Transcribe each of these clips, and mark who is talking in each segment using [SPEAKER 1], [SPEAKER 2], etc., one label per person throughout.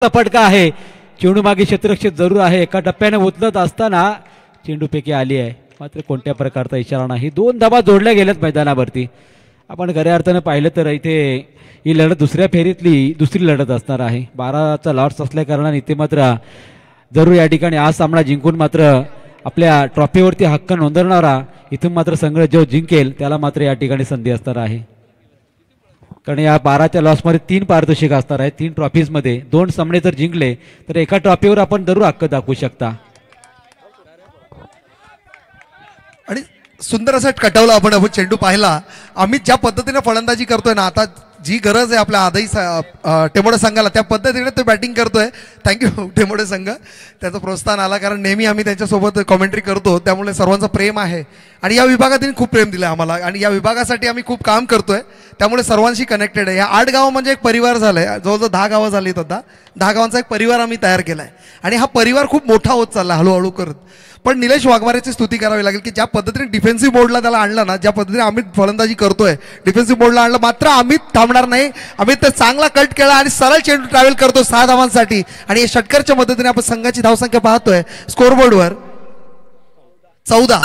[SPEAKER 1] फटका आहे. चेंडू मागे क्षेत्ररक्षक जरूर आहे. एका टप्प्याने उचलत असताना चेंडूपैकी आली आहे, मात्र कोणत्या प्रकारचा इशारा नाही. दोन धाबा जोडल्या गेल्यात मैदानावरती. आपण खऱ्या अर्थानं पाहिलं तर इथे ही लढत दुसऱ्या फेरीतली दुसरी लढत असणार आहे. 12चा लॉट्स असल्या कारणाने इथे मात्र जरूर या ठिकाणी आज सामना जिंकून मात्र आपल्या ट्रॉफीवरती हक्क नोंदवणारा इथून मात्र संघ जो जिंकेल त्याला मात्र या ठिकाणी संधी असणार आहे. कारण या 12च्या लॉसमध्ये 3 पारितोषिक असणार आहेत. 3 ट्रॉफीजमध्ये 2 सामने जर जिंकले तर एका ट्रॉफीवर आपण जरूर हक्क दाखवू शकता.
[SPEAKER 2] आणि सुंदर असा कटवला आपण चेंडू पाहिला. आम्ही ज्या पद्धतीने फलंदाजी करतोय ना, आता जी गरज आहे आपल्या आदई टेंबोडे संघाला त्या पद्धतीने तो बॅटिंग करतोय. थँक्यू टेंबोडे संघ, त्याचं प्रोत्साहन आला कारण नेहमी आम्ही त्यांच्यासोबत कॉमेंट्री करतो, त्यामुळे सर्वांचं प्रेम आहे. आणि या विभागातील खूप प्रेम दिलं आम्हाला आणि या विभागासाठी आम्ही खूप काम करतोय, त्यामुळे सर्वांशी कनेक्टेड आहे. या 8 गावं म्हणजे एक परिवार झालाय. जवळजवळ 10 गावं झालीत आता. 10 गावांचा एक परिवार आम्ही तयार केलाय आणि हा परिवार खूप मोठा होत चालला हळूहळू करत. पण निलेश वाघमारेची स्तुती करावी लागेल की ज्या पद्धतीने डिफेन्सिव्ह मोडला त्याला आणलं ना, ज्या पद्धतीने आम्ही फलंदाजी करतोय डिफेन्सिव्ह मोडला आणलं, मात्र आम्ही थांबणार नाही. आम्ही तर चांगला कट केला आणि सरळ चेंडू ट्रॅव्हल करतो 6 धावांसाठी. आणि षटकरच्या मदतीने आपण संघाची धावसंख्या पाहतोय स्कोरबोर्डवर 14.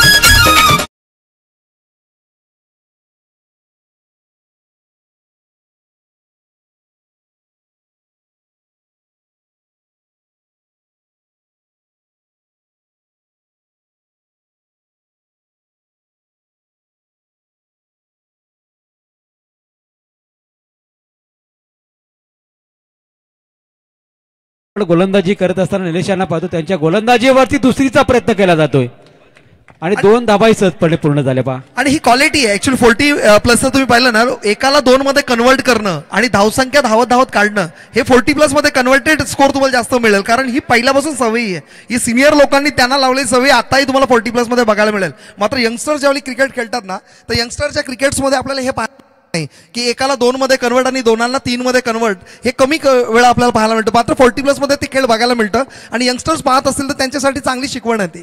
[SPEAKER 1] गोलंदाजी करत असताना निलेश यांना पाहतो त्यांच्या गोलंदाजीवरती दुसरीचा प्रयत्न केला जातोय आणि 2 धाबाही सहजपणे पूर्ण झाल्या. पहा
[SPEAKER 2] आणि ही क्वालिटी आहे ऍक्च्युअली 40+ तुम्ही पाहिलं ना, एकाला 2 मध्ये कन्वर्ट करणं आणि धावसंख्या धावत काढणं, हे 40+ मध्ये कन्वर्टेड स्कोर तुम्हाला जास्त मिळेल. कारण ही पहिल्यापासून सवयी आहे. ही सिनियर लोकांनी त्यांना लावलेली सवयी आताही तुम्हाला 40+ मध्ये बघायला मिळेल. मात्र यंगस्टर्स ज्यावेळी क्रिकेट खेळतात ना, तर यंगस्टरच्या क्रिकेट्समध्ये आपल्याला हे नाही की एकाला 2 मध्ये कन्वर्ट आणि 2 3 मध्ये कन्वर्ट, हे कमी वेळा आपल्याला पाहायला मिळतं. मात्र 40+ मध्ये ते खेळ बघायला मिळतं आणि यंगस्टर्स पाहत असतील तर त्यांच्यासाठी चांगली शिकवण आहे ती.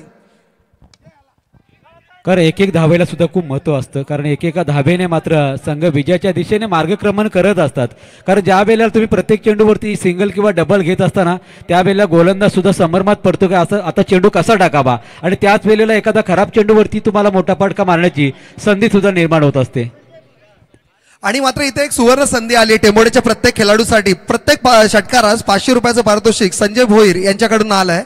[SPEAKER 1] कारण एक धावेला सुद्धा खूप महत्त्व असतं. कारण एकेका धावेने मात्र संघ विजयाच्या दिशेने मार्गक्रमण करत असतात. कारण ज्या वेळेला तुम्ही प्रत्येक चेंडूवरती सिंगल किंवा डबल घेत असताना त्यावेळेला गोलंदाज सुद्धा समर्मात पडतो की असं आता चेंडू कसा टाकावा, आणि त्याच वेळेला एखादा खराब चेंडूवरती तुम्हाला मोठा फटका मारण्याची संधी सुद्धा निर्माण होत असते.
[SPEAKER 2] आणि मात्र इथे एक सुवर्ण संधी आली टेंबोडेच्या प्रत्येक खेळाडूसाठी. प्रत्येक षटकारास 500 रुपयाचं पारितोषिक संजय भोईर यांच्याकडून आलं आहे.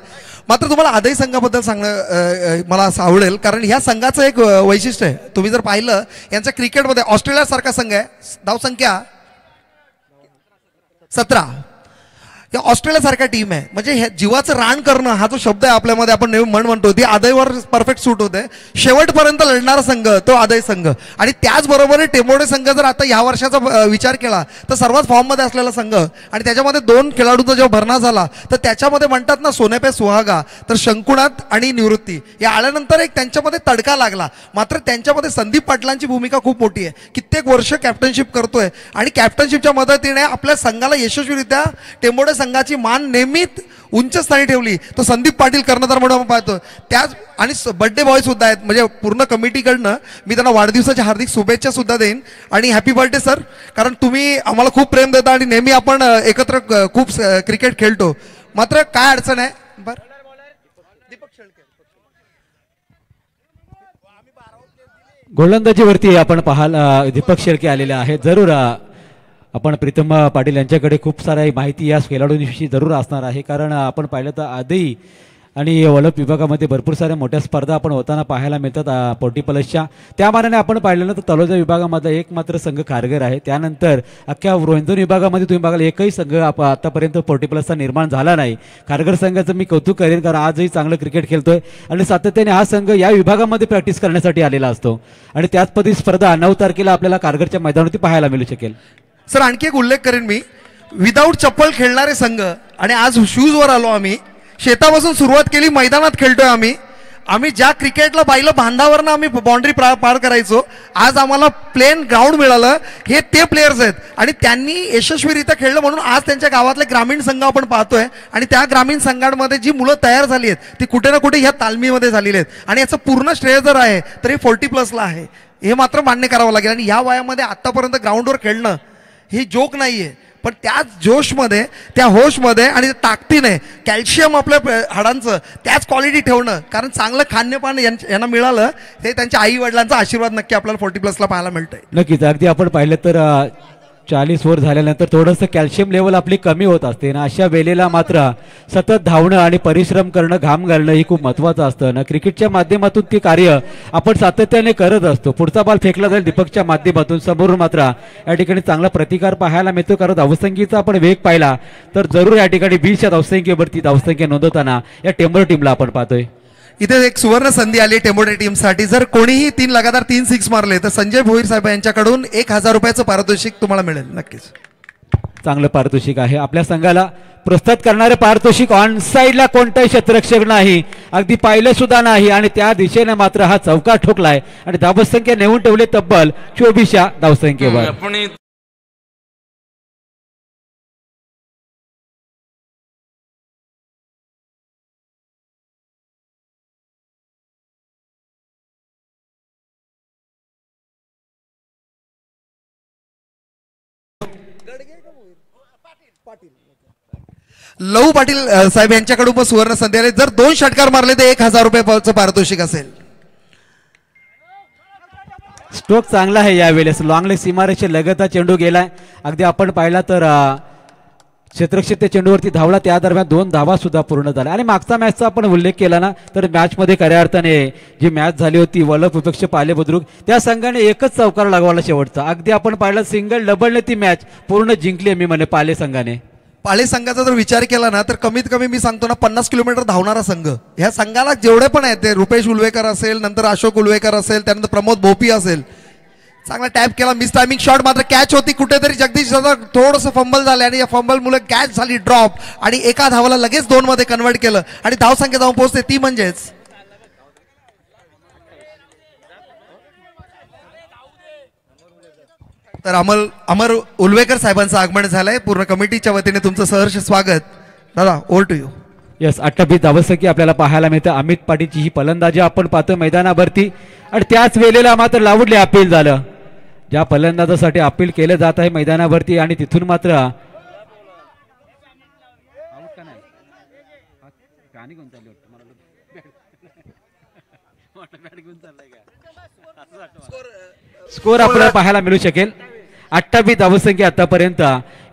[SPEAKER 2] मात्र तुम्हाला आदई संघाबद्दल सांगणं मला असं आवडेल, कारण ह्या संघाचं एक वैशिष्ट्य आहे. तुम्ही जर पाहिलं यांच्या क्रिकेटमध्ये ऑस्ट्रेलियासारखा संघ आहे, धावसंख्या 17. या ऑस्ट्रेलियासारखा टीम आहे, म्हणजे हे जीवाचं रान करणं हा जो शब्द आहे आपल्यामध्ये आपण नेहमी म्हणतो, ती आदईवर परफेक्ट सूट होते. शेवटपर्यंत लढणारा संघ तो आदई संघ. आणि त्याचबरोबर टेंबोडे संघ जर आता या वर्षाचा विचार केला तर सर्वात फॉर्ममध्ये असलेला संघ, आणि त्याच्यामध्ये 2 खेळाडूंचा जेव्हा भरणा झाला तर त्याच्यामध्ये म्हणतात ना सोने पे सुहागा, तर शंकुनाथ आणि निवृत्ती या आल्यानंतर एक त्यांच्यामध्ये तडका लागला. मात्र त्यांच्यामध्ये संदीप पाटलांची भूमिका खूप मोठी आहे. कित्येक वर्ष कॅप्टनशिप करतोय आणि कॅप्टनशिपच्या मदतीने आपल्या संघाला यशस्वीरित्या टेंबोडे संघाची मान नेहमीच उंच स्थानी ठेवली. तो संदीप पाटील कर्णधार म्हणून आपण पाहतो. त्याच आणि बर्थडे बॉय सुद्धा आहेत, म्हणजे पूर्ण कमिटीकडनं मी त्यांना वाढदिवसाच्या हार्दिक शुभेच्छा सुद्धा देईन आणि हॅपी बर्थडे सर, कारण तुम्ही आम्हाला खूप प्रेम देता आणि नेहमी आपण एकत्र खूप क्रिकेट खेळतो. मात्र काय अडचण आहे
[SPEAKER 1] गोलंदाजीवरती आपण पाहायला दीपक शेळके आलेले आहेत. जरूर आपण प्रीतम पाटील यांच्याकडे खूप सारी माहिती या खेळाडूंविषयी जरूर असणार आहे. कारण आपण पाहिलं तर आदई आणि वलप विभागामध्ये भरपूर साऱ्या मोठ्या स्पर्धा आपण होताना पाहायला मिळतात 40+च्या. त्या मानाने आपण पाहिलं तर तलोजा विभागामध्ये एक मात्र संघ खारघर आहे. त्यानंतर अख्ख्या रोंजन विभागामध्ये तुम्ही बघाल एकही संघ आतापर्यंत 40+चा निर्माण झाला नाही. खारघर संघाचं मी कौतुक करेन, कारण आजही चांगलं क्रिकेट खेळतोय आणि सातत्याने हा संघ या विभागामध्ये प्रॅक्टिस करण्यासाठी आलेला असतो. आणि त्याच पद्धती स्पर्धा 9 तारखेला आपल्याला खारघरच्या मैदानावरती पाहायला मिळू शकेल.
[SPEAKER 2] सर आणखी एक उल्लेख करेन मी, विदाऊट चप्पल खेळणारे संघ, आणि आज शूजवर आलो आम्ही. शेतापासून सुरुवात केली, मैदानात खेळतोय आम्ही. आम्ही ज्या क्रिकेटला पाहिलं बांधावरनं आम्ही बाउंड्री पार करायचो, आज आम्हाला प्लेन ग्राउंड मिळालं. हे ते प्लेयर्स आहेत आणि त्यांनी यशस्वीरित्या खेळलं म्हणून आज त्यांच्या गावातले ग्रामीण संघ आपण पाहतोय. आणि त्या ग्रामीण संघांमध्ये जी मुलं तयार झाली आहेत ती कुठे ना कुठे ह्या तालमीमध्ये झालेली आहेत. आणि याचं पूर्ण श्रेय जर आहे तर हे 40+ला आहे, हे मात्र मान्य करावं लागेल. आणि या वयामध्ये आतापर्यंत ग्राउंडवर खेळणं ही जोक नाहीये. पण त्याच जोशमध्ये, त्या होशमध्ये आणि ताकदीने कॅल्शियम आपल्या हाडांचं त्याच क्वालिटी ठेवणं, कारण चांगलं खाद्यपान यांना मिळालं ते त्यांच्या आई वडिलांचा आशीर्वाद नक्की आपल्याला 40+ पाहायला मिळतंय.
[SPEAKER 1] नक्कीच. अगदी आपण पाहिलं तर 40 वर झाल्यानंतर थोडंसं कॅल्शियम लेवल आपली कमी होत असते ना, अशा वेळेला मात्र सतत धावणं आणि परिश्रम करणं, घाम घालणं ही खूप महत्त्वाचं असतं ना. क्रिकेटच्या माध्यमातून ते कार्य आपण सातत्याने करत असतो. पुढचा बॉल फेकला जाईल दीपकच्या माध्यमातून, समोरून मात्र या ठिकाणी चांगला प्रतिकार पाहायला मिळतो. कारण धावसंख्येचा आपण वेग पाहिला तर जरूर या ठिकाणी 20च्या धावसंख्येवरती धावसंख्या नोंदवताना या टेंबर टीमला आपण पाहतोय.
[SPEAKER 2] इथे एक सुवर्ण संधी आली टेंबोडे टीमसाठी. जर कोणीही 3 लगातार 3 सिक्स मारले तर संजय भोईर साहेब यांच्याकडून 1000 रुपयाचं पारितोषिक तुम्हाला मिळेल. नक्कीच
[SPEAKER 1] चांगलं पारितोषिक आहे आपल्या संघाला. प्रस्तुत करणारे पारितोषिक ऑन साईडला कोणताही क्षेत्ररक्षक नाही, अगदी पाहिलं सुद्धा नाही आणि त्या दिशेने मात्र हा चौका ठोकलाय आणि धावसंख्या नेऊन ठेवले तब्बल 24 धावसंख्येवर.
[SPEAKER 2] लहू पाटील साहेब यांच्याकडून पण सुवर्ण संधी आली. जर 2 षटकार मारले तर 1000 रुपयाचं पारितोषिक असेल.
[SPEAKER 1] स्ट्रोक चांगला आहे यावेळेस. लॉंग लेग सीमारेषे लगतचा चेंडू गेलाय. अगदी आपण पाहिला तर क्षेत्ररक्षक त्या चेंडूवरती धावला, त्या दरम्यान 2 धावा सुद्धा पूर्ण झाल्या. आणि मागचा मॅचचा आपण उल्लेख केला ना तर मॅचमध्ये खऱ्या अर्थाने जी मॅच झाली होती वलभ विपक्ष पाले बुद्रुक, त्या संघाने एकच चौकार लगवला शेवटचा. अगदी आपण पाहिलं सिंगल डबलने ती मॅच पूर्ण जिंकली मी म्हणे पाले संघाने.
[SPEAKER 2] पाले संघाचा जर विचार केला ना तर कमीत कमी मी सांगतो ना 50 किलोमीटर धावणारा संघ. ह्या संघाला जेवढे पण आहेत ते रुपेश उलवेकर असेल, नंतर अशोक उलवेकर असेल, त्यानंतर प्रमोद भोपी असेल. चांगला टॅप केला, मिस टायमिंग शॉट, मात्र कॅच होती कुठेतरी. जगदीश दादा थोडंसं फंबल झाले आणि या फंबल मुळे कॅच झाली ड्रॉप आणि एका धावाला लगेच 2 मध्ये कन्वर्ट केलं आणि धावसंख्या जाऊन पोहोचते ती म्हणजेच तर अमर उलवेकर साहेबांचं आगमन झालंय. पूर्ण कमिटीच्या वतीने तुमचं सहर्ष स्वागत. दादा ओव्हर टू यू.
[SPEAKER 1] यस, 28 धावसंख्या आपल्याला पाहायला मिळते. अमित पाटीलची ही फलंदाजी आपण पाहतो मैदानावरती आणि त्याच वेळेला मात्र लावडले अपील झालं. ज्या फलंदाजासाठी अपील केलं जात आहे मैदानावरती आणि तिथून मात्र स्कोर आपल्याला पाहायला मिळू शकेल. 28 धावसंख्या आतापर्यंत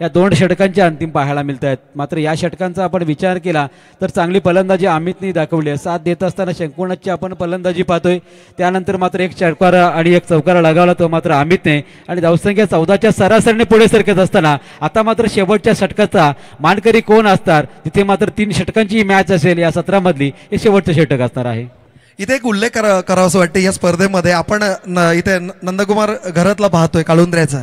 [SPEAKER 1] या 2 षटकांच्या अंतिम पाहायला मिळत आहेत. मात्र या षटकांचा आपण विचार केला तर चांगली फलंदाजी अमितने दाखवली आहे. साथ देत असताना शंकुनाथची आपण फलंदाजी पाहतोय. त्यानंतर मात्र 1 षटकार आणि 1 चौकार लगावला तो मात्र अमितने आणि धावसंख्या 14च्या सरासरीने पुढे सरकत असताना आता मात्र शेवटच्या षटकाचा मानकरी कोण असणार, तिथे मात्र 3 षटकांची ही मॅच असेल. या सत्रामधली हे शेवटचं षटक असणार आहे.
[SPEAKER 2] इथे एक उल्लेख करावा असं वाटतं. या स्पर्धेमध्ये आपण इथे नंदकुमार घरातला पाहतोय काळुंद्र्याचा,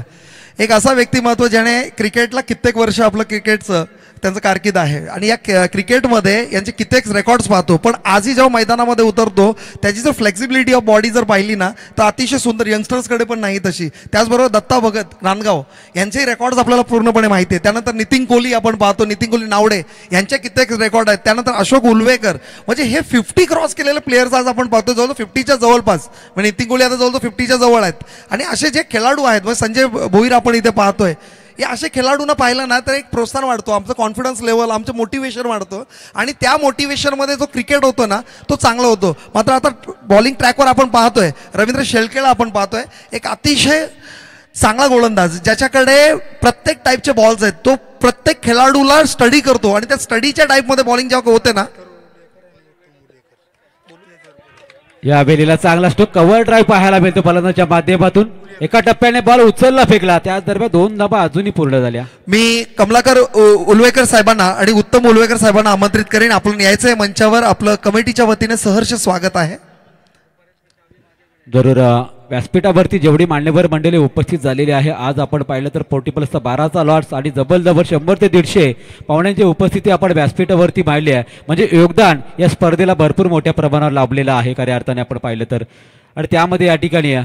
[SPEAKER 2] एक असा व्यक्तिमत्व ज्याने क्रिकेटला कित्येक वर्ष आपलं क्रिकेटचं त्यांचं कारकीर्द आहे आणि या क्रिकेटमध्ये यांचे कित्येक रेकॉर्ड्स पाहतो. पण आजही जेव्हा मैदानामध्ये उतरतो त्याची जर फ्लेक्सिबिलिटी ऑफ बॉडी जर पाहिली ना तर अतिशय सुंदर. यंगस्टर्सकडे पण नाही तशी. त्याचबरोबर दत्ता भगत नांदगाव यांचेही रेकॉर्ड्स आपल्याला पूर्णपणे माहिती आहे. त्यानंतर नितीन कोहली आपण पाहतो, नितीन कोहली नावडे यांचे कित्येक रेकॉर्ड आहेत. त्यानंतर अशोक उलवेकर, म्हणजे हे 50 क्रॉस केलेले प्लेयर्स आज आपण पाहतो जवळजवळ 50च्या जवळपास. म्हणजे नितीन कोहली आता जवळजवळ 50च्या जवळ आहेत. आणि असे जे खेळाडू आहेत म्हणजे संजय भोईर आपण इथे पाहतोय, हे असे खेळाडूंना पाहिलं ना तर एक प्रोत्साहन वाढतो, आमचं कॉन्फिडन्स लेवल, आमचं मोटिवेशन वाढतं आणि त्या मोटिवेशनमध्ये जो क्रिकेट होतो ना तो चांगला होतो. मात्र आता बॉलिंग ट्रॅकवर आपण पाहतोय रवींद्र शेळकेला आपण पाहतोय, एक अतिशय चांगला गोलंदाज ज्याच्याकडे प्रत्येक टाईपचे बॉल्स आहेत. तो प्रत्येक खेळाडूला स्टडी करतो आणि त्या स्टडीच्या टाईपमध्ये बॉलिंग जेव्हा होते ना.
[SPEAKER 1] या वेळेला चांगला स्ट्रोक कव्हर ड्राईव्ह पाहायला मिळतो फलंदाजाच्या माध्यमातून. एका टप्प्याने बॉल उचलला फेकला, त्याच दरम्यान 2 धावा अजूनही पूर्ण झाल्या.
[SPEAKER 2] मी कमलाकर उलवेकर साहेबांना आणि उत्तम उलवेकर साहेबांना आमंत्रित करेन. आपण यायचंय मंचावर. आपलं कमिटीच्या वतीने सहर्ष स्वागत आहे.
[SPEAKER 1] जरूर व्यासपीठावरती जेवढी मान्यवर मंडळी उपस्थित झालेली आहे, आज आपण पाहिलं तर 40+चा 12चा लॉट्स आणि जबरदस्त 100 ते 150 पाहुण्यांची उपस्थिती आपण व्यासपीठावरती पाहिली आहे. म्हणजे योगदान या स्पर्धेला भरपूर मोठ्या प्रमाणावर लाभलेलं आहे खऱ्या अर्थाने आपण पाहिलं तर. आणि त्यामध्ये या ठिकाणी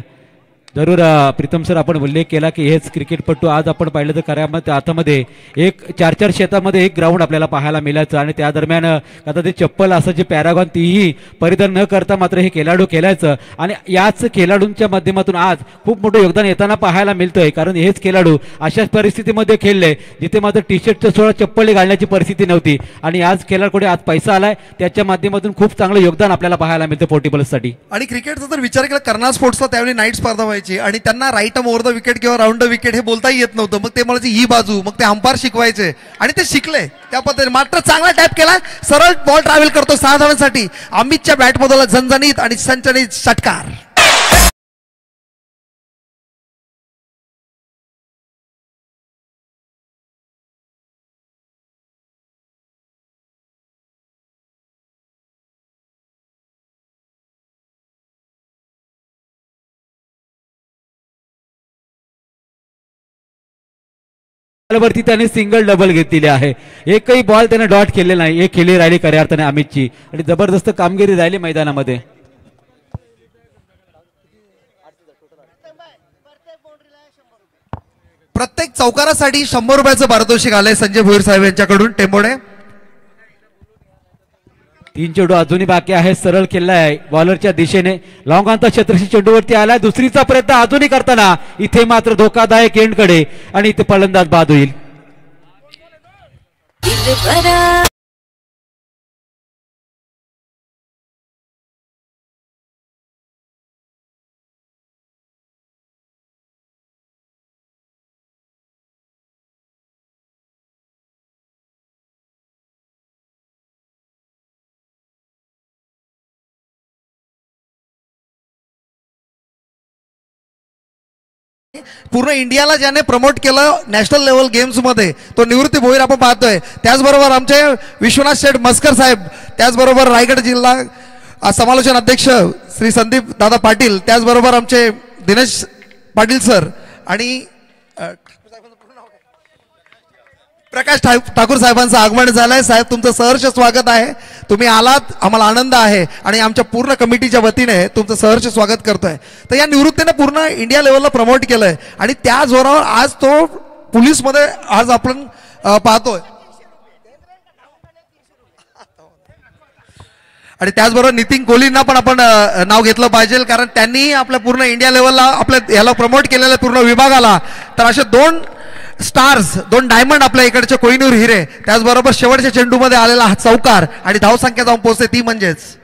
[SPEAKER 1] जरूर प्रीतम सर आपण उल्लेख केला की हेच क्रिकेटपटू आज आपण पाहिलं तर खऱ्यामध्ये आतामध्ये एक 4-4 शेतामध्ये एक ग्राउंड आपल्याला पाहायला मिळायचं आणि त्या दरम्यान आता ते चप्पल असं जे पॅरागॉन तीही परिधान न करता मात्र हे खेळाडू खेळायचं आणि याच खेळाडूंच्या माध्यमातून आज खूप मोठं योगदान येताना पाहायला मिळतंय कारण हेच खेळाडू अशाच परिस्थितीमध्ये खेळले जिथे मात्र टी शर्टचं सोळा चप्पल घालण्याची परिस्थिती नव्हती आणि आज खेळाडूकडे आज पैसा आलाय त्याच्या माध्यमातून खूप चांगलं योगदान आपल्याला पाहायला मिळतं पोर्टेबल्ससाठी.
[SPEAKER 2] आणि क्रिकेटचा जर विचार केला कर्नाल स्पोर्ट्सला त्यावेळी नाईट स्पर्धा व्हायची आणि त्यांना राईट ओव्हर द विकेट किंवा राऊंड द विकेट हे बोलताही येत नव्हतं. मग ते म्हणायचे ही बाजू, मग ते अंपायर शिकवायचे आणि ते शिकले त्या पद्धतीने. मात्र चांगला टॅप केला, सरळ बॉल ट्रॅव्हल करतो 6 धावांसाठी. अमितच्या बॅटमधला झणझणीत आणि संचलित षटकार.
[SPEAKER 1] वरती त्याने सिंगल डबल घेतलेली आहे. एकही बॉल त्याने डॉट केलेला नाही. एक खेळी राहिली खऱ्या अर्थाने अमितची आणि जबरदस्त कामगिरी राहिली मैदानामध्ये.
[SPEAKER 2] प्रत्येक चौकारासाठी 100 रुपयाचं पारितोषिक आलंय संजय भोईर साहेब यांच्याकडून टेंबोडे.
[SPEAKER 1] 3 चेंडू अजूनही बाकी आहे. सरळ खेळला आहे बॉलरच्या दिशेने. लॉंग ऑन क्षेत्रशी चेंडूवरती आलाय. दुसरीचा प्रयत्न अजूनही करताना इथे मात्र धोकादायक एंडकडे आणि इथे फलंदाज बाद होईल.
[SPEAKER 2] पूर्ण इंडियाला ज्याने प्रमोट केलं नॅशनल लेवल गेम्स मध्ये तो निवृत्ती भोईर आपण पाहतोय. त्याचबरोबर आमचे विश्वनाथ शेठ मस्कर साहेब, त्याचबरोबर रायगड जिल्हा समालोचन अध्यक्ष श्री संदीप दादा पाटील, त्याचबरोबर आमचे दिनेश पाटील सर आणि प्रकाश ठाकूर साहेबांचं आगमन झालंय. साहेब तुमचं सहर्ष स्वागत आहे. तुम्ही आलात, आम्हाला आनंद आहे आणि आमच्या पूर्ण कमिटीच्या वतीने तुमचं सहर्ष स्वागत करतोय. तर या निवृत्तीने पूर्ण इंडिया लेवलला प्रमोट केलंय आणि त्या जोरावर आज तो पोलीसमध्ये आज आपण पाहतोय. आणि त्याचबरोबर नितीन कोहलींना पण आपण नाव घेतलं पाहिजे कारण त्यांनी आपल्या पूर्ण इंडिया लेवलला आपल्या याला प्रमोट केलेल्या पूर्ण विभागाला. तर असे 2 स्टार्स, 2 डायमंड आपल्या इकडचे कोहिनूर हिरे, त्याचबरोबर शेवटच्या चेंडूमध्ये आलेला हा चौकार आणि धावसंख्या जाऊन पोहोचते ती म्हणजेच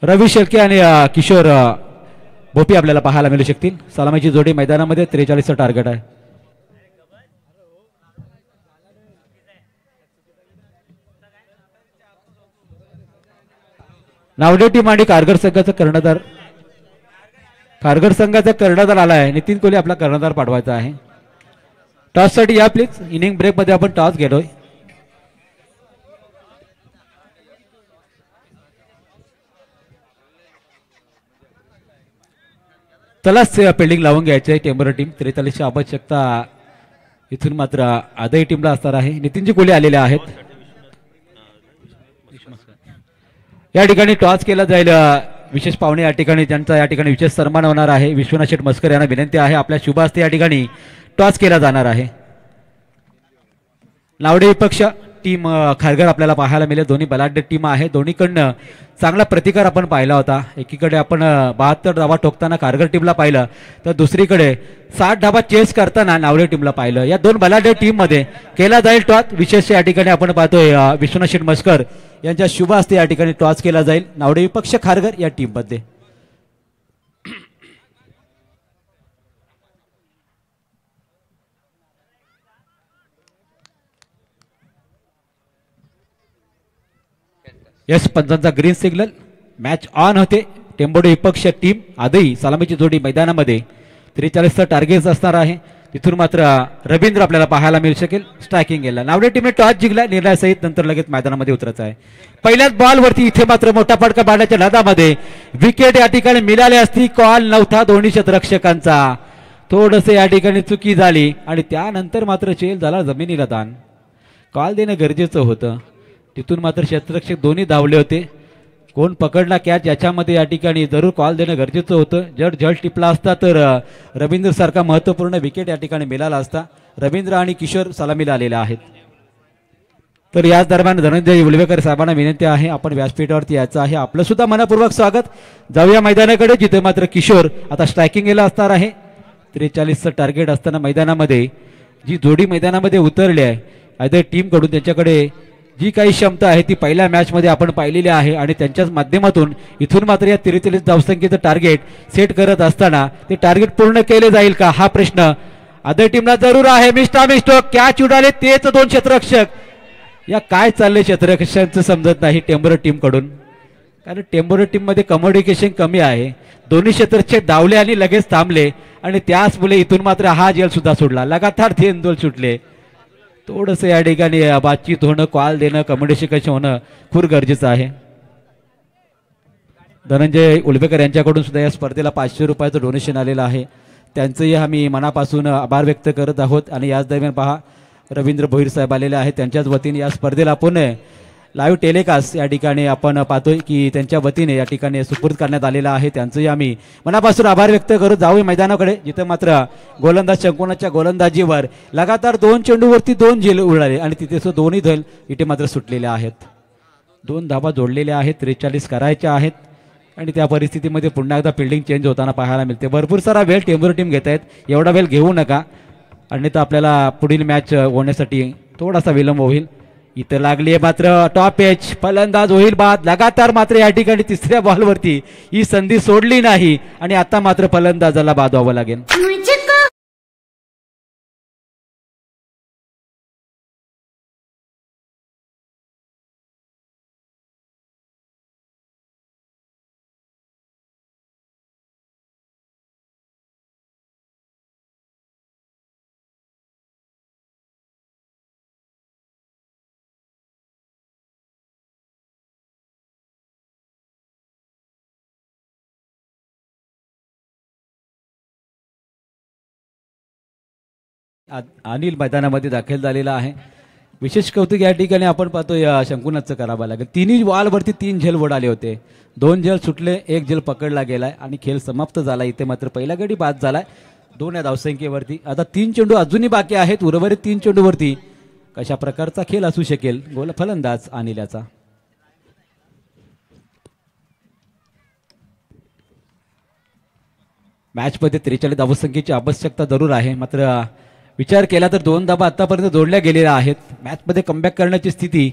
[SPEAKER 1] रवी शेळके आणि किशोर भोपी आपल्याला पाहायला मिळू शकतील. सलामीची जोडी मैदानामध्ये 43चं टार्गेट आहे. नावडे टीम आणि कारगर संघाचा कर्णधार आला आहे. नितीन कोहली आपला कर्णधार पाठवायचा आहे. टॉस साठी या प्लीज. इनिंग ब्रेक मध्ये आपण टॉस घेतोय. त्यालाच फिल्डिंग लावून घ्यायची आहे टेंबर टीम. 43ची आवश्यकता इथून मात्र आदही टीमला असणार आहे. नितीनजी कोहली आलेले आहेत. या ठिकाणी टॉस केला जाईल. विशेष पाहुणे या ठिकाणी ज्यांचा या ठिकाणी विशेष सन्मान होणार आहे. विश्वनाथ शेठ मस्कर यांना विनंती आहे आपल्या शुभ हस्ते या ठिकाणी टॉस केला जाणार आहे. नावडे विपक्ष टीम खारघर आपल्याला पाहायला मिळेल. दोन्ही बलाढ्य टीम आहे. दोन्हीकडनं चांगला प्रतिकार आपण पाहिला होता. एकीकडे आपण 72 धावा ठोकताना खारघर टीमला पाहिलं, तर दुसरीकडे 60 धावा चेस करताना नावडे टीमला पाहिलं. या दोन बलाढ्य टीम मध्ये केला जाईल टॉस. विशेष या ठिकाणी आपण पाहतोय विश्वनाथ शेठ मस्कर यांच्या शुभ हस्ते या ठिकाणी टॉस केला जाईल नावडे विपक्ष खारघर या टीम मध्ये. यस पंचांचा ग्रीन सिग्नल. मॅच ऑन होते. टेंबोडे विपक्ष टीम आदही सलामीची जोडी मैदानामध्ये. 43चं टार्गेट असणार आहे. तिथून मात्र रवींद्र आपल्याला पाहायला मिळू शकेल स्ट्रायकिंग गेला. नावडे टीमने टॉस जिंकला निर्णयासहित. नंतर लगेच मैदानामध्ये उतरायचं आहे. पहिल्याच बॉलवरती इथे मात्र मोठा फटका पाडण्याच्या नादामध्ये विकेट या ठिकाणी मिळाली असती. कॉल नव्हता दोन्ही क्षेत्ररक्षकांचा. थोडंसं या ठिकाणी चुकी झाली आणि त्यानंतर मात्र चेल झाला जमिनीला दान. कॉल देणं गरजेचं होतं. तिथून मात्र क्षेत्ररक्षक दोन्ही धावले होते. कोण पकडला कॅच याच्यामध्ये या ठिकाणी जरूर कॉल देणं गरजेचं होतं. जर जल टिपला असता तर रवींद्र सारखा महत्त्वपूर्ण विकेट या ठिकाणी मिळाला असता. रवींद्र आणि किशोर सलामीला आलेले आहेत. तर याच दरम्यान धनंजय उलवेकर साहेबांना विनंती आहे आपण व्यासपीठावरती यायचं आहे. आपलं सुद्धा मनपूर्वक स्वागत. जाऊया मैदानाकडे जिथे मात्र किशोर आता स्ट्रायकिंगला असणार आहे. 43चं टार्गेट असताना मैदानामध्ये जी जोडी मैदानामध्ये उतरली आहे आयदर टीम कडून त्यांच्याकडे जी काही क्षमता आहे ती पहिल्या मॅच मध्ये आपण पाहिलेली आहे आणि त्यांच्याच माध्यमातून इथून मात्र या 43 धावसंख्येचं टार्गेट सेट करत असताना ते टार्गेट पूर्ण केले जाईल का हा प्रश्न अदर टीमला जरूर आहे. मिस्टो कॅच उडाले तेच दोन क्षेत्ररक्षक. या काय चाललंय क्षेत्ररक्षकांचं समजत नाही टेंबर टीम कडून. कारण टेंबर टीम मध्ये कम्युनिकेशन कमी आहे. दोन्ही क्षेत्ररक्षक धावले आणि लगेच थांबले आणि त्याच मुले इथून मात्र हा जेल सुद्धा सोडला. लगातार 3 गोल सुटले. थोडंसं या ठिकाणी बातचीत होणं कॉल देणं कम्युनिकेशन होणं खूप गरजेचं आहे. धनंजय उलवेकर यांच्याकडून सुद्धा या स्पर्धेला 500 रुपयाचं डोनेशन आलेलं आहे. त्यांचंही आम्ही मनापासून आभार व्यक्त करत आहोत. आणि याच दरम्यान पहा रवींद्र भोईर साहेब आलेले आहेत. त्यांच्याच वतीने या स्पर्धेला आपण लाईव्ह टेलिकास्ट या ठिकाणी आपण पाहतोय की त्यांच्या वतीने या ठिकाणी सुपूर्द करण्यात आलेला आहे. त्यांचंही आम्ही मनापासून आभार व्यक्त करत जाऊ मैदानाकडे जिथे मात्र गोलंदाज शंकुनाच्या गोलंदाजीवर लगातार 2 चेंडूवरती 2 झेल उडाले आणि तिथे दोन्ही झेल इथे मात्र सुटलेले आहेत. 2 धावा जोडलेल्या आहेत. 43 करायच्या आहेत आणि त्या परिस्थितीमध्ये पुन्हा एकदा फिल्डिंग चेंज होताना पाहायला मिळते. भरपूर सारा वेळ टेंबर टीम घेत आहेत. एवढा वेळ घेऊ नका अन्यथा आपल्याला पुढील मॅच होण्यासाठी थोडासा विलंब होईल. इथं लागली आहे मात्र टॉप एच फलंदाज होईल बाद. लगातार मात्र या ठिकाणी तिसऱ्या बॉलवरती ही संधी सोडली नाही आणि आता मात्र फलंदाजाला बाद व्हावं लागेल. अनिल मैदानामध्ये दाखल झालेला आहे. विशेष कौतुक या ठिकाणी आपण पाहतो या शंकुनाथचं करावं लागेल. तिन्ही बॉलवरती 3 झेल उडाले होते. 2 झेल सुटले, 1 झेल पकडला गेलाय आणि खेळ समाप्त झाला. इथे मात्र पहिला गडी बाद झालाय 2 या धावसंख्येवरती. आता 3 चेंडू अजूनही बाकी आहेत. उर्वरित 3 चेंडूवरती कशा प्रकारचा खेळ असू शकेल गोल फलंदाज अनिल याचा. मॅचमध्ये 43 धावसंख्येची आवश्यकता जरूर आहे, मात्र विचार केला तर 2 धावा आतापर्यंत जोडल्या गेलेल्या आहेत. मॅचमध्ये कमबॅक करण्याची स्थिती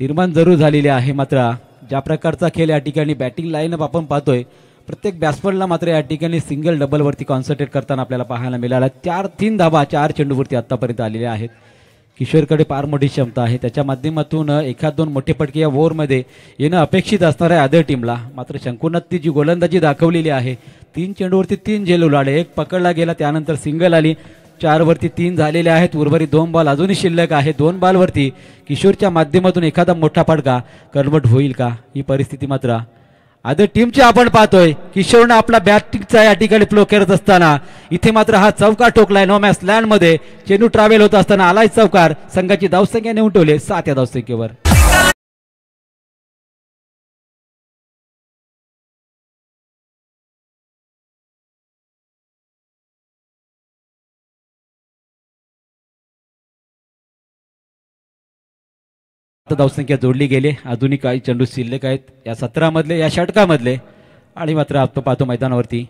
[SPEAKER 1] निर्माण जरूर झालेली आहे. मात्र ज्या प्रकारचा खेळ या ठिकाणी बॅटिंग लाईनअप आपण पाहतोय, प्रत्येक बॅट्समनला मात्र या ठिकाणी सिंगल डबलवरती कॉन्सन्ट्रेट करताना आपल्याला पाहायला मिळाला. 3 धावा 4 चेंडूवरती आतापर्यंत आलेल्या आहेत. किशोरकडे फार मोठी क्षमता आहे, त्याच्या माध्यमातून एखाद 2 मोठे फटके या ओव्हरमध्ये येणं अपेक्षित असणार आहे अदर टीमला. मात्र शंकुनाथनी जी गोलंदाजी दाखवलेली आहे, 3 चेंडूवरती 3 झेल उलाढे, 1 पकडला गेला, त्यानंतर सिंगल आली. 4 वरती 3 झालेले आहेत. उर्वरित 2 बॉल अजूनही शिल्लक आहे. 2 बॉलवरती किशोरच्या माध्यमातून एखादा मोठा फटका कन्वर्ट होईल का, ही परिस्थिती मात्र आदर टीमची आपण पाहतोय. किशोरने आपला बॅटिंगचा या ठिकाणी फ्लो करत असताना इथे मात्र हा चौकार ठोकलाय. नो मॅच लँड मध्ये चेंडू ट्रॅव्हल होत असताना आलाय चौकार. संघाची धावसंख्या नेऊन ठेवले 7 या धावसंख्येवर. धावसंख्या जोडली गेली. अजूनही काही चेंडू शिल्लक आहेत या 17 मधले, या षटकामधले. आणि मात्र आपण पाहतो मैदानावरती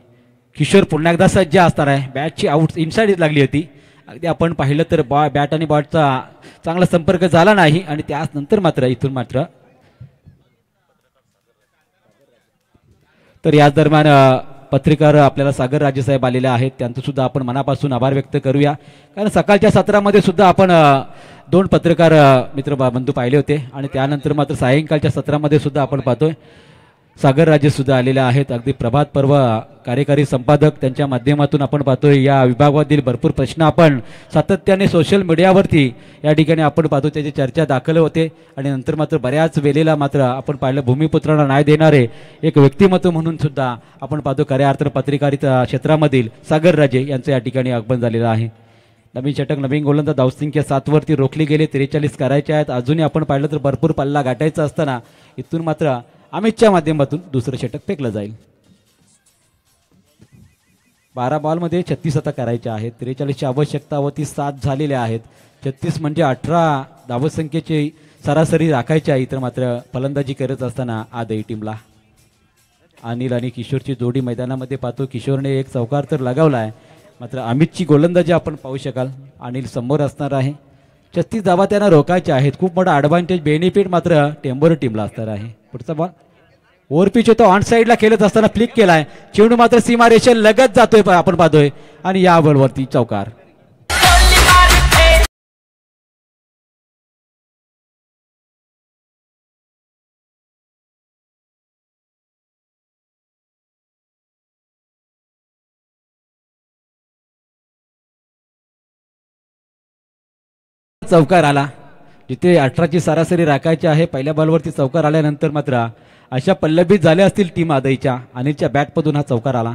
[SPEAKER 1] किशोर पुन्हा एकदा सज्ज असणार आहे. बॅटची आउट इनसाइड लागली होती. अगदी आपण पाहिलं तर बॅट आणि बॉलचा चांगला संपर्क झाला नाही आणि त्यानंतर मात्र इथून मात्र तर याच दरम्यान पत्रकार आपल्याला सागर राजेसाहेब आलेले आहेत, त्यांचं सुद्धा आपण मनापासून आभार व्यक्त करूया. कारण सकाळच्या सत्रामध्ये सुद्धा आपण 2 पत्रकार मित्र बंधू पाहिले होते आणि त्यानंतर मात्र सायंकाळच्या सत्रामध्ये सुद्धा आपण पाहतोय सागर राजे सुद्धा आलेले आहेत. अगदी प्रभात पर्व कार्यकारी संपादक, त्यांच्या माध्यमातून आपण पाहतोय या विभागातील भरपूर प्रश्न आपण सातत्याने सोशल मीडियावरती या ठिकाणी आपण पाहतो, त्याची चर्चा दाखल होते. आणि नंतर मात्र बऱ्याच वेळेला मात्र आपण पाहिलं भूमिपुत्रांना न्याय देणारे एक व्यक्तिमत्व म्हणून सुद्धा आपण पाहतो खऱ्या अर्थ पत्रकारिता क्षेत्रामधील सागर राजे यांचं या ठिकाणी आगमन झालेलं आहे. नवीन षटक, नवीन गोलंदाज, धावसंख्या 7 वरती रोखली गेली. 43 करायचे आहेत. अजूनही आपण पाहिलं तर भरपूर पल्ला गाठायचा असताना इथून मात्र अमितच्या माध्यमातून दुसरं षटक फेकलं जाईल. 12 बॉलमध्ये 36 आता करायच्या आहेत. 43ची आवश्यकता व ती 7 झालेल्या आहेत. 36 म्हणजे 18 धावसंख्येची सरासरी राखायची आहे. तर मात्र फलंदाजी करत असताना आदई टीमला अनिल आणि किशोरची जोडी मैदानामध्ये पाहतो. किशोरने एक चौकार तर लगावला आहे, मात्र अमितची गोलंदाजी आपण पाहू शकाल. अनिल समोर असणार आहे. 36 धावा त्यांना रोखायच्या आहेत. खूप मोठा ॲडव्हान्टेज बेनिफिट मात्र टेंबोर टीमला असणार आहे. पुढचा बॉल ओव्हर पिच होतो, ऑन साईडला खेळत असताना फ्लिक केलाय. चेंडू मात्र सीमा रेषे लगत जातोय आपण पाहतोय आणि या बॉलवरती चौकार. चौकार आला. जिथे 18ची सरासरी राखायची आहे, पहिल्या बॉलवरती चौकार आल्यानंतर मात्र अशा पल्लवीत झाल्या असतील टीम आदईच्या. अनिलच्या बॅटमधून हा चौकार आला.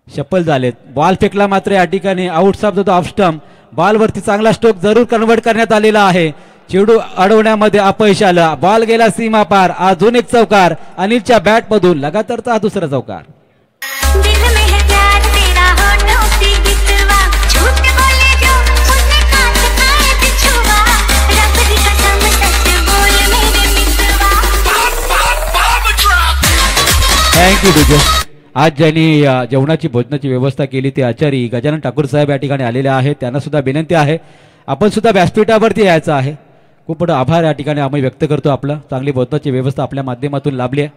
[SPEAKER 1] शफल झालेत. बॉल फेकला मात्र या ठिकाणी आउट साफ जातो ऑफ स्टंप. बॉलवरती चांगला स्ट्रोक जरूर कन्वर्ट करण्यात आलेला आहे. चेंडू अडवण्यामध्ये अपयश आलं. बॉल गेला सीमा पार. अजून एक चौकार अनिलच्या बॅटमधून. लगातारचा हा दुसरा चौकार. थँक्यू तुझे. आज ज्यांनी जेवणाची भोजनाची व्यवस्था केली ते आचारी गजानन ठाकूर साहेब या ठिकाणी आलेले आहेत. त्यांना सुद्धा विनंती आहे आपण सुद्धा व्यासपीठावरती यायचं आहे. खूप मोठा आभार या ठिकाणी आम्ही व्यक्त करतो. आपलं चांगली भोजनाची व्यवस्था आपल्या माध्यमातून लाभली आहे.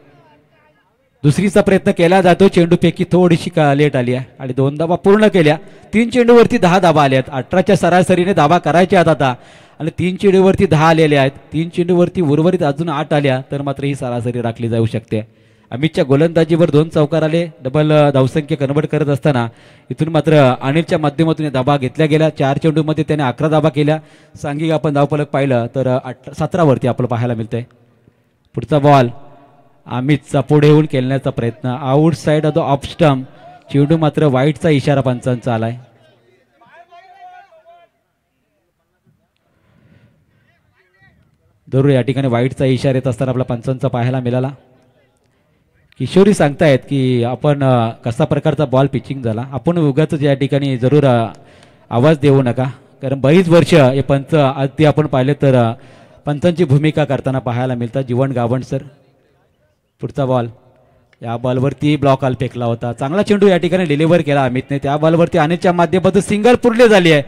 [SPEAKER 1] दुसरीचा प्रयत्न केला जातो. चेंडूपैकी थोडीशी लेट आली आहे आणि 2 धावा पूर्ण केल्या. 3 चेंडूवरती 10 धावा आल्या आहेत. 18च्या सरासरीने धावा करायच्या आहेत आता आणि 3 चेंडूवरती 10 आलेले आहेत. 3 चेंडूवरती उर्वरित अजून 8 आल्या तर मात्र ही सरासरी राखली जाऊ शकते. अमितच्या गोलंदाजीवर 2 चौकार आले. डबल धावसंख्या कन्वर्ट करत असताना इथून मात्र अनिलच्या माध्यमातून धाबा घेतल्या गेल्या. 4 चेंडूमध्ये त्याने 11 धाबा केल्या. सांघिक आपण धावफलक पाहिलं तर 17 वरती आपल्याला पाहायला मिळतंय. पुढचा बॉल अमितचा पुढे येऊन खेळण्याचा प्रयत्न. Out side of the off stump. चेंडू मात्र वाईटचा इशारा पंचांचा आलाय. जरूर या ठिकाणी वाईटचा इशारा येत असताना आपला पंचांचा पाहायला मिळाला. किशोरी सांगतायत की आपण कसा प्रकारचा बॉल पिचिंग झाला. आपण उगाच या ठिकाणी जरूर आवाज देऊ नका, कारण बरीच वर्ष हे पंच अगदी आपण पाहिले तर पंचांची भूमिका करताना पाहायला मिळतात. जीवन गावण सर. पुढचा बॉल या बॉलवरती ब्लॉक आल फेकला होता, चांगला चेंडू या ठिकाणी डिलिव्हर केला अमितने, त्या बॉलवरती अनिलच्या माध्यमातून सिंगल पूर्ण झाली आहे,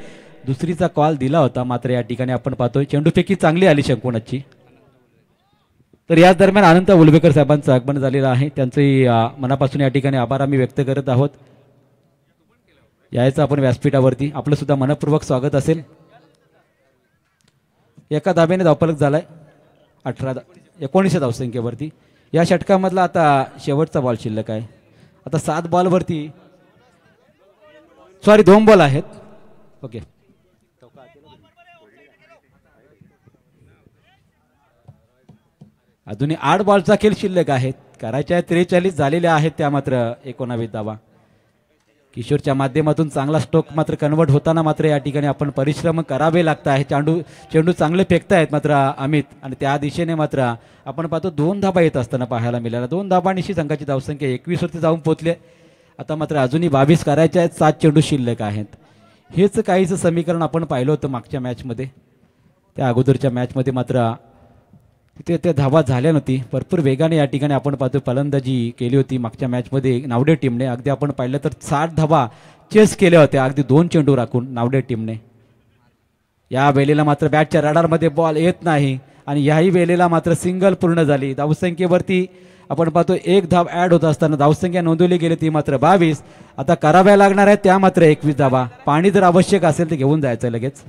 [SPEAKER 1] दुसरीचा कॉल दिला होता, मात्र या ठिकाणी आपण पाहतोय चेंडू फेकी चांगली आली शंकुनाथची. तर याच दरम्यान अनंत उलवेकर साहेबांचं आगमन झालेलं आहे, त्यांचे मनापासून या ठिकाणी आभार आम्ही व्यक्त करत आहोत. यायचं आपण व्यासपीठावरती, आपलं सुद्धा मनपूर्वक स्वागत असेल. एका धाब्याने धावफलक झालाय 19 धावसंख्येवरती. या षटकामधला आता शेवटचा बॉल शिल्लक आहे. आता 7 बॉलवरती 2 बॉल आहेत. ओके, अजूनही 8 बॉलचा खेळ शिल्लक आहेत. करायच्या 43 झालेल्या आहेत, त्या मात्र 19 धावा. किशोरच्या माध्यमातून चांगला स्ट्रोक मात्र कन्वर्ट होताना मात्र या ठिकाणी आपण परिश्रम करावे लागत आहे. चेंडू चांगले फेकतायत मात्र अमित, आणि त्या दिशेने मात्र आपण पाहतो 2 धाबा येत असताना पाहायला मिळाला. 2 धाबांशी संघाची धावसंख्या 21 वरती जाऊन पोहोचले. आता मात्र अजूनही 22 करायच्या आहेत, 7 चेंडू शिल्लक आहेत. हेच काहीच समीकरण आपण पाहिलं होतं मागच्या मॅचमध्ये. त्या अगोदरच्या मॅचमध्ये मात्र तिथे त्या धावा झाल्या नव्हती. भरपूर वेगाने या ठिकाणी आपण पाहतो फलंदाजी केली होती मागच्या मॅचमध्ये नावडे टीमने. अगदी आपण पाहिलं तर 60 धावा चेस केल्या होत्या, अगदी 2 चेंडू राखून नावडे टीमने. या वेळेला मात्र बॅटच्या रडारमध्ये बॉल येत नाही, आणि याही वेळेला मात्र सिंगल पूर्ण झाली. धावसंख्येवरती आपण पाहतो 1 धाव ॲड होत असताना धावसंख्या नोंदवली गेली ती मात्र 22. आता कराव्या लागणार आहेत त्या मात्र 21 धावा. पाणी जर आवश्यक असेल तर घेऊन जायचं लगेच.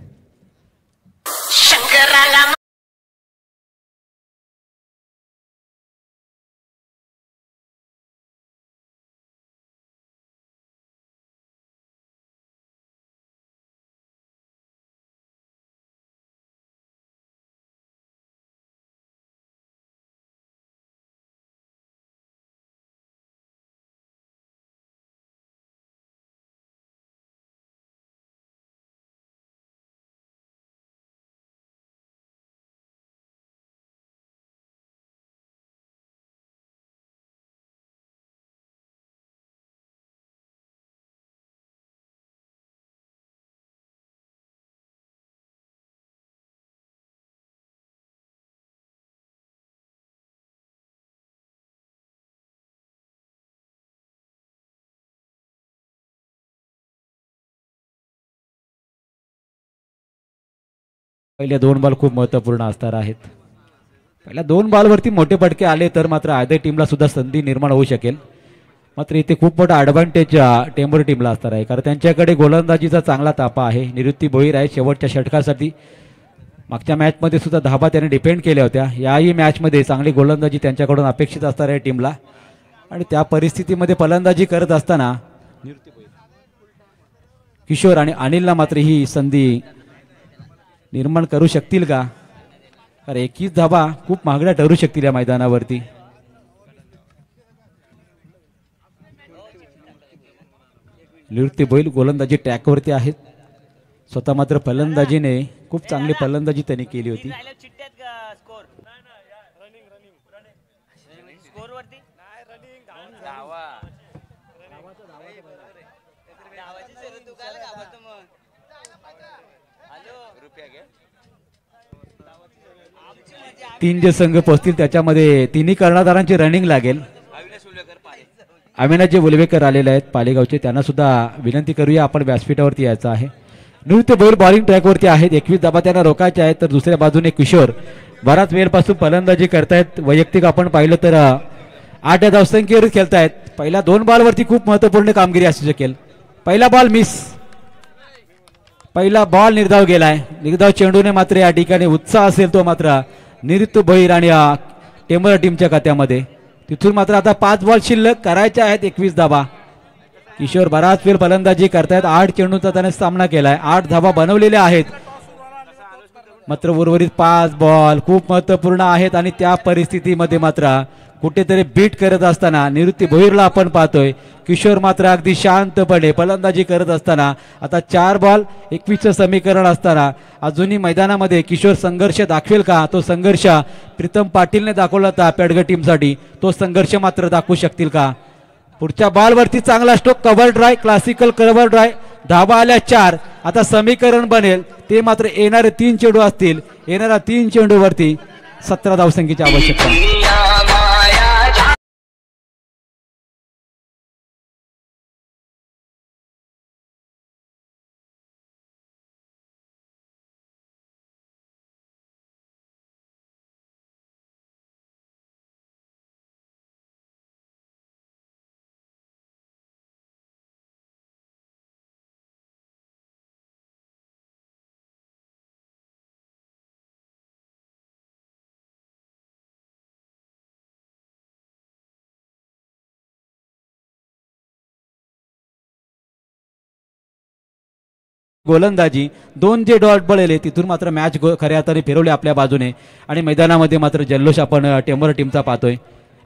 [SPEAKER 1] पहिले 2 बॉल खूप महत्त्वपूर्ण असणार आहेत. पहिल्या 2 बॉलवरती मोठे फटके आले तर मात्र आदय टीमला सुद्धा संधी निर्माण होऊ शकेल. मात्र इथे खूप मोठा ॲडव्हान्टेज टेंभुर्णी टीमला असणार आहे, कारण त्यांच्याकडे गोलंदाजीचा चांगला तापा आहे. निवृत्ती भोईर आहे शेवटच्या षटकासाठी. मागच्या मॅचमध्ये सुद्धा धाबा त्याने डिपेंड केल्या होत्या. याही मॅचमध्ये चांगली गोलंदाजी त्यांच्याकडून अपेक्षित असणार आहे टीमला, आणि त्या परिस्थितीमध्ये फलंदाजी करत असताना किशोर आणि अनिलला मात्र ही संधी निर्माण करू शकतील का? कारण 21 धाबा खूप महागड्या ठरू शकतील या मैदानावरती. निवृत्ती भोईर गोलंदाजी ट्रॅकवरती आहेत. स्वतः मात्र फलंदाजीने खूप चांगली फलंदाजी त्यांनी केली होती. तीन जे संघ पोचतील त्याच्यामध्ये तिन्ही कर्णधारांची रनिंग लागेल. अविनाश जे उलवेकर आलेले आहेत पालेगावचे, त्यांना सुद्धा विनंती करूया आपण व्यासपीठावरती यायचं आहे. निवृत्ती भोईर बॉलिंग ट्रॅकवरती आहेत. 21 धाबा त्यांना रोखायचे आहेत. तर दुसऱ्या बाजूने किशोर बराच वेळपासून फलंदाजी करतायत. वैयक्तिक आपण पाहिलं तर 8 धावसंख्येवर खेळतायत. पहिल्या 2 बॉलवरती खूप महत्त्वपूर्ण कामगिरी असू शकेल. पहिला बॉल मिस, पहिला बॉल निर्धाव गेलाय. निर्धाव चेंडूने मात्र या ठिकाणी उत्साह असेल तो मात्र निवृत्ती भोईर आणि टेंभुर्णी टीमच्या खात्यामध्ये. तिथून मात्र आता 5 बॉल शिल्लक करायचे आहेत. 21 धाबा. किशोर बराच वेळ फलंदाजी करतायत. 8 चेंडूंचा त्याने सामना केलाय. 8 धाबा बनवलेल्या आहेत. मात्र उर्वरित 5 बॉल खूप महत्त्वपूर्ण आहेत, आणि त्या परिस्थितीमध्ये मात्र कुठेतरी बीट करत असताना निवृत्ती भोईरला आपण पाहतोय. किशोर मात्र अगदी शांतपणे फलंदाजी करत असताना आता 4 बॉल 21चं समीकरण असताना अजूनही मैदानामध्ये किशोर संघर्ष दाखवेल का? तो संघर्ष प्रीतम पाटीलने दाखवला होता पेडगड टीमसाठी. तो संघर्ष मात्र दाखवू शकतील का? पुढच्या बॉलवरती चांगला stroke, cover drive, classical cover drive. धाबा आल्या 4. आता समीकरण बनेल ते मात्र येणारे 3 चेंडू असतील. येणाऱ्या 3 चेंडूवरती 17 धावसंख्येची आवश्यकता. गोलंदाजी 2 जे डॉट बळले तिथून मात्र मॅच खऱ्या अर्थाने फिरवले आपल्या बाजूने आणि मैदानामध्ये मात्र जल्लोष आपण टेंबर टीमचा पाहतोय.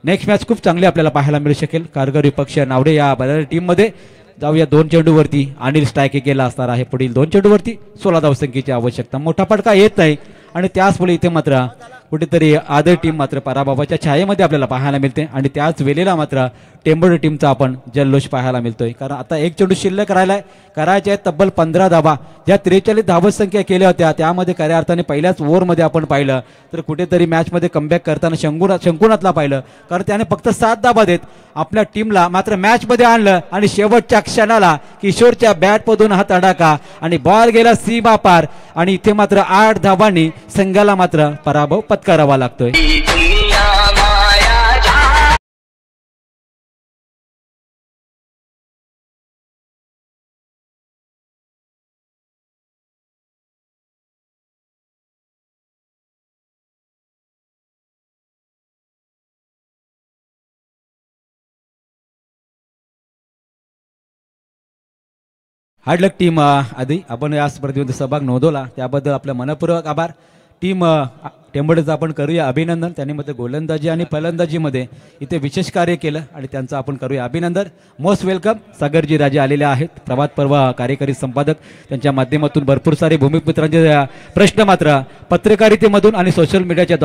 [SPEAKER 1] नेक्स्ट मॅच खूप चांगली आपल्याला पाहायला मिळू शकेल. कारगर विपक्ष नावडे या बऱ्याच टीममध्ये. जाऊया 2 चेंडूवरती अनिल स्ट्रायक केला असणार आहे. पुढील 2 चेंडूवरती 16 धावसंख्येची आवश्यकता. मोठा फटका येत नाही आणि त्याचमुळे इथे मात्र कुठेतरी आदर टीम मात्र पराभवाच्या छायेमध्ये आपल्याला पाहायला मिळते आणि त्याच वेळेला मात्र टेंबोर्डी टीमचा आपण जल्लोष पाहायला मिळतोय. कारण आता 1 चेंडू शिल्लक राहिलाय. करायचे आहेत तब्बल 15 धावा. ज्या 43 धावसंख्या केल्या होत्या त्यामध्ये खऱ्या अर्थाने पहिल्याच ओव्हरमध्ये आपण पाहिलं तर कुठेतरी मॅचमध्ये कमबॅक करताना शंकुनाथला पाहिलं, कारण त्याने फक्त 7 धावा देत आपल्या टीमला मात्र मॅचमध्ये आणलं आणि शेवटच्या क्षणाला किशोरच्या बॅटमधून हा तडाखा आणि बॉल गेला सीमा पार आणि इथे मात्र 8 धावांनी संघाला मात्र पराभव पत्करावा लागतोय. हार्डलक टीम आधी आपण या स्पर्धेमध्ये सहभाग नोंदवला त्याबद्दल आपलं मनपूर्वक आभार. टीम टेंबोडेचं आपण करूया अभिनंदन. त्यांनी मध्ये गोलंदाजी आणि फलंदाजीमध्ये इथे विशेष कार्य केलं आणि त्यांचं आपण करूया अभिनंदन. Most welcome. सागरजी राजे आलेले आहेत, प्रभात पर्व कार्यकारी संपादक. त्यांच्या माध्यमातून भरपूर सारे भूमिपुत्रांचे प्रश्न मात्र पत्रकारितेमधून आणि सोशल मीडियाच्या